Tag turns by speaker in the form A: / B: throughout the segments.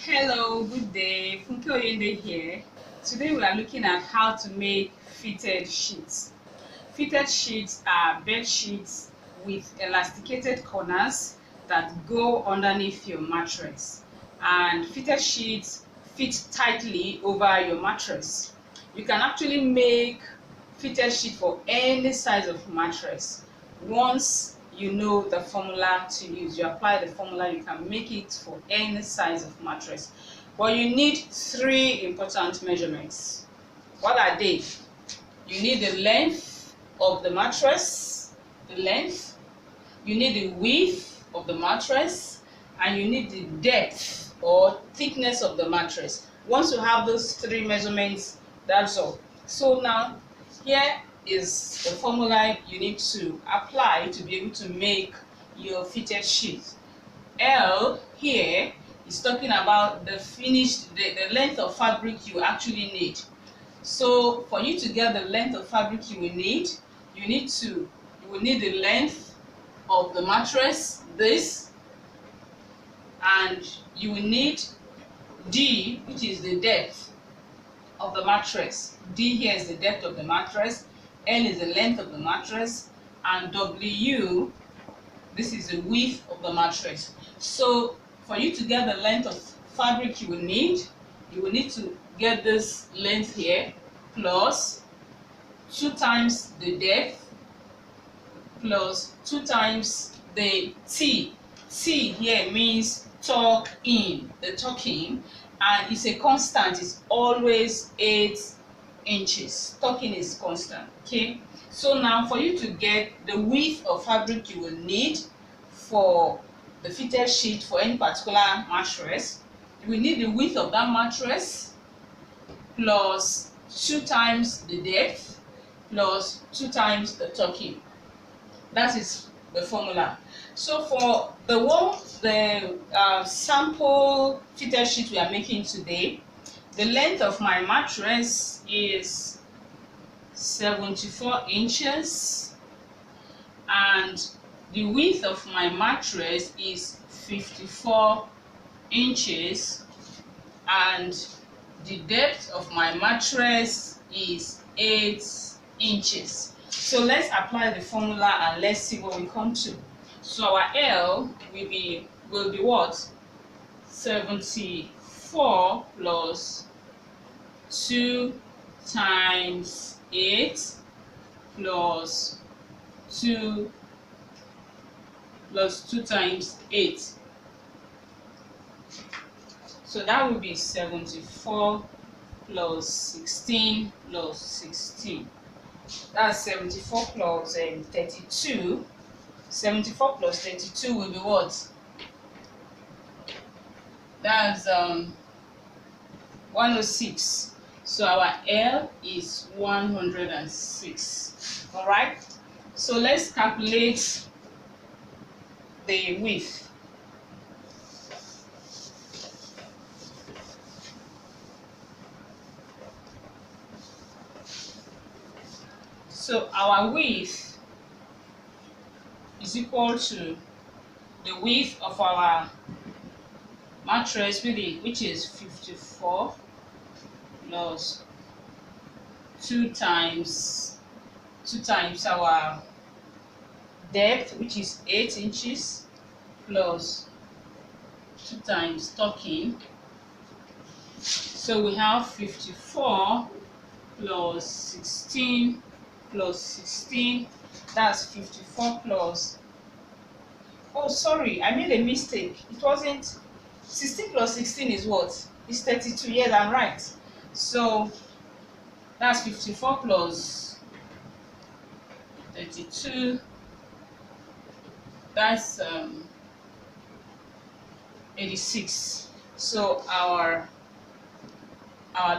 A: Hello, good day. Funke Oyende here. Today we are looking at how to make fitted sheets. Fitted sheets are bed sheets with elasticated corners that go underneath your mattress. And fitted sheets fit tightly over your mattress. You can actually make fitted sheet for any size of mattress. Once you know the formula to use, you apply the formula, you can make it for any size of mattress. But you need three important measurements. What are they? You need the length of the mattress, you need the width of the mattress, and you need the depth or thickness of the mattress. Once you have those three measurements, that's all. So now, here is the formula you need to apply to be able to make your fitted sheet. L here is talking about the length of fabric you actually need. So for you to get the length of fabric you will need, you will need the length of the mattress, this, and you will need D, which is the depth of the mattress. D here is the depth of the mattress, L is the length of the mattress, and W, this is the width of the mattress. So for you to get the length of fabric you will need to get this length here plus 2 times the depth plus 2 times the T. T here means tuck in, the tucking, and it's a constant, it's always 8 inches. Tucking is constant, okay? So now for you to get the width of fabric you will need for the fitted sheet for any particular mattress, you will need the width of that mattress plus 2 times the depth plus 2 times the tucking. That is the formula. So for the sample fitted sheet we are making today, the length of my mattress is 74 inches and the width of my mattress is 54 inches and the depth of my mattress is 8 inches. So let's apply the formula and let's see what we come to. So our L will be what? 74 plus 2 times 8 plus 2 times 8. So that will be 74 plus 16 plus 16. That's 74 plus 32. 74 plus 32 will be what? That's 106. So our L is 106. All right. So let's calculate the width. So our width is equal to the width of our mattress, which is 54 plus 2 times our depth, which is 8 inches, plus 2 times tucking. So we have 54 plus 16 plus 16. That's 54 plus, oh sorry, I made a mistake. It wasn't 16 plus 16 is what? It's 32. Yes, I'm right. So that's 54 plus 32. That's 86. So our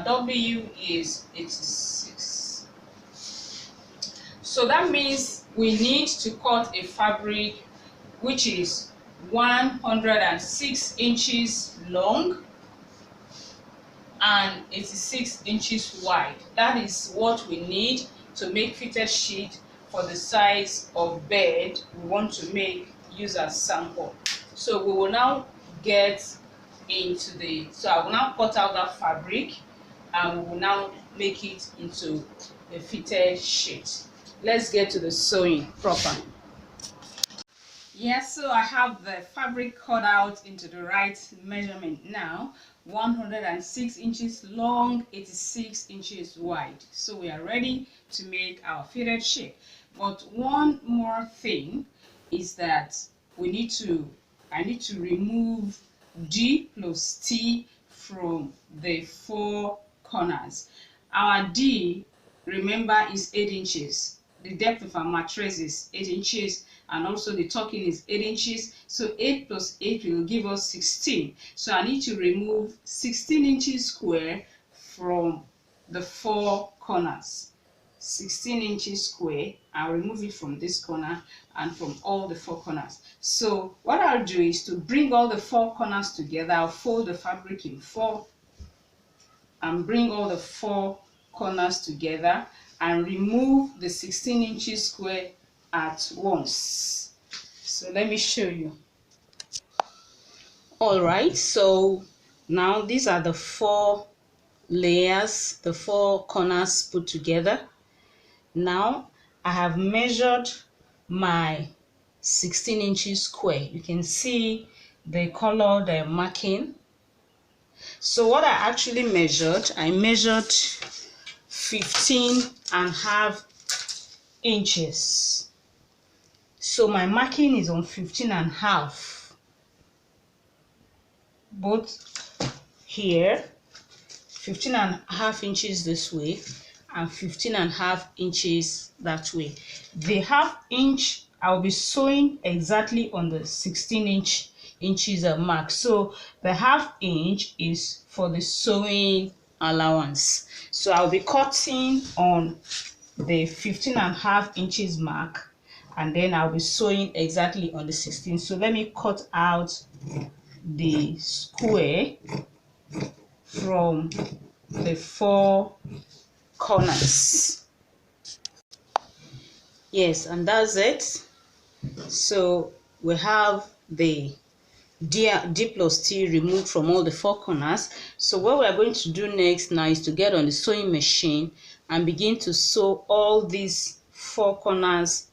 A: W is 86. So that means we need to cut a fabric which is 106 inches long and 86 inches wide. That is what we need to make fitted sheet for the size of bed we want to make use as sample. So we will now get into the, so I will now cut out that fabric and we will now make it into a fitted sheet. Let's get to the sewing proper. Yes, so I have the fabric cut out into the right measurement now. 106 inches long, 86 inches wide. So we are ready to make our fitted sheet. But one more thing is that I need to remove D plus T from the four corners. Our D, remember, is 8 inches. The depth of our mattress is 8 inches, and also the tucking is 8 inches. So 8 plus 8 will give us 16. So I need to remove 16 inches square from the four corners. 16 inches square, I'll remove it from this corner and from all the four corners. So what I'll do is to bring all the four corners together. I'll fold the fabric in four and bring all the four corners together and remove the 16 inches square at once. So let me show you. All right, so now these are the four layers, the four corners put together. Now I have measured my 16 inches square. You can see the colored marking. So what I actually measured, I measured 15.5 inches. So my marking is on 15.5, both here, 15.5 inches this way and 15.5 inches that way. The half inch I'll be sewing exactly on the 16 inches mark. So the half inch is for the sewing allowance. So I'll be cutting on the 15.5 inches mark, and then I'll be sewing exactly on the 16. So let me cut out the square from the four corners. Yes, and that's it. So we have the D plus T removed from all the four corners. So what we're going to do next now is to get on the sewing machine and begin to sew all these four corners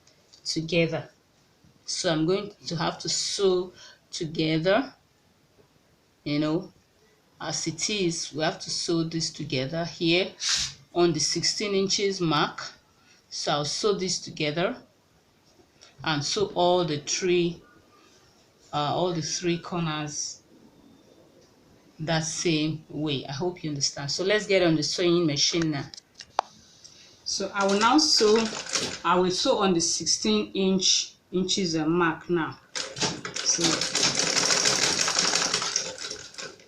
A: together. So I'm going to have to sew together, you know, as it is. We have to sew this together here on the 16 inches mark. So I'll sew this together and sew all the three corners that same way. I hope you understand. So let's get on the sewing machine now. So I will now sew. I will sew on the 16 inches mark now. So,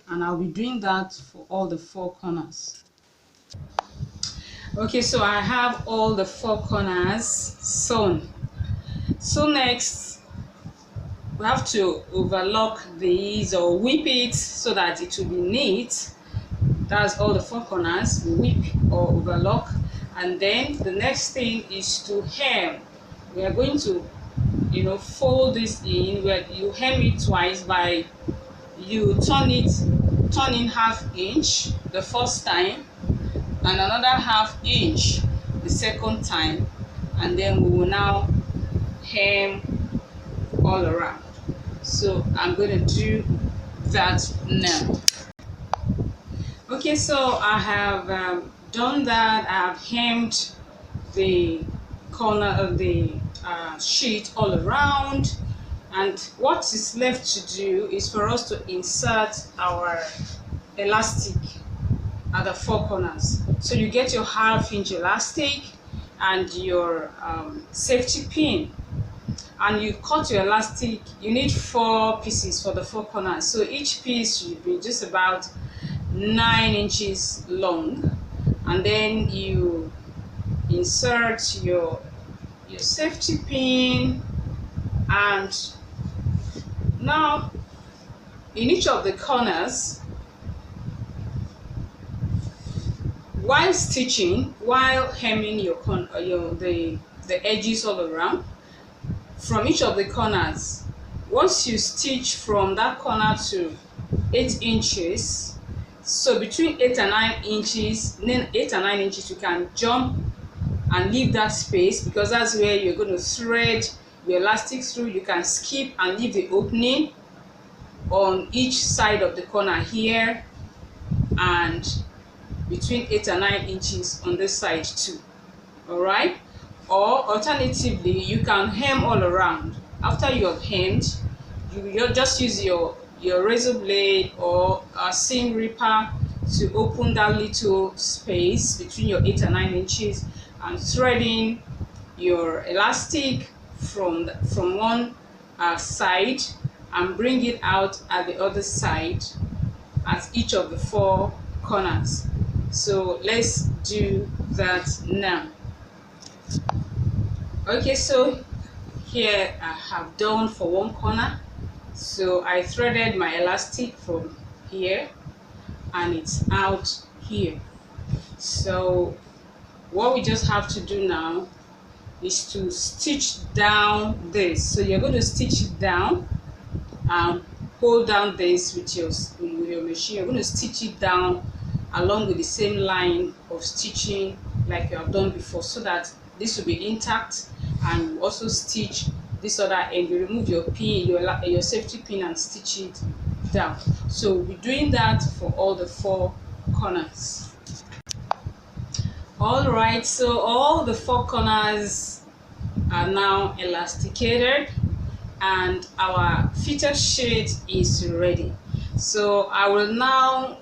A: and I'll be doing that for all the four corners. Okay, so I have all the four corners sewn. So next, we have to overlock these or whip it so that it will be neat. That's all the four corners, whip or overlock. And then the next thing is to hem. We are going to, fold this in, where you hem it twice by you turn in half inch the first time and another half inch the second time, and then we will now hem all around. So I'm going to do that now. Okay, so I have done that. I have hemmed the corner of the sheet all around, and what is left to do is for us to insert our elastic at the four corners. So you get your half inch elastic and your safety pin, and you cut your elastic. You need 4 pieces for the four corners, so each piece should be just about 9 inches long, and then you insert your safety pin. And now in each of the corners, while stitching, while hemming the edges all around, from each of the corners, once you stitch from that corner to 8 inches. So between 8 and 9 inches, then 8 and 9 inches, you can jump and leave that space, because that's where you're going to thread your elastic through. You can skip and leave the opening on each side of the corner here, and between 8 and 9 inches on this side too. All right, or alternatively, you can hem all around. After you have hemmed, you just use your razor blade or a seam ripper to open that little space between your 8 and 9 inches, and threading your elastic from one side and bring it out at the other side at each of the 4 corners. So let's do that now. Okay, so here I have done for one corner. So I threaded my elastic from here and it's out here. So what we just have to do now is to stitch down this. So you're going to stitch it down and hold down this with your machine. You're going to stitch it down along with the same line of stitching like you have done before, so that this will be intact. And you also stitch this other end. You remove your pin, your safety pin, and stitch it down. So we'll be doing that for all the 4 corners. All right, so all the 4 corners are now elasticated and our fitted sheet is ready. So I will now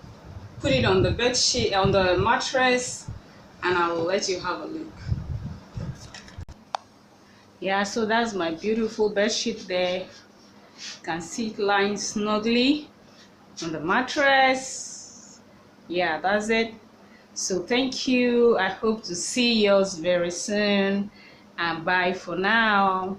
A: put it on the bed sheet, on the mattress, and I will let you have a look. Yeah, so that's my beautiful bed sheet there. You can see it lying snugly on the mattress. Yeah, that's it. So thank you. I hope to see yours very soon, and bye for now.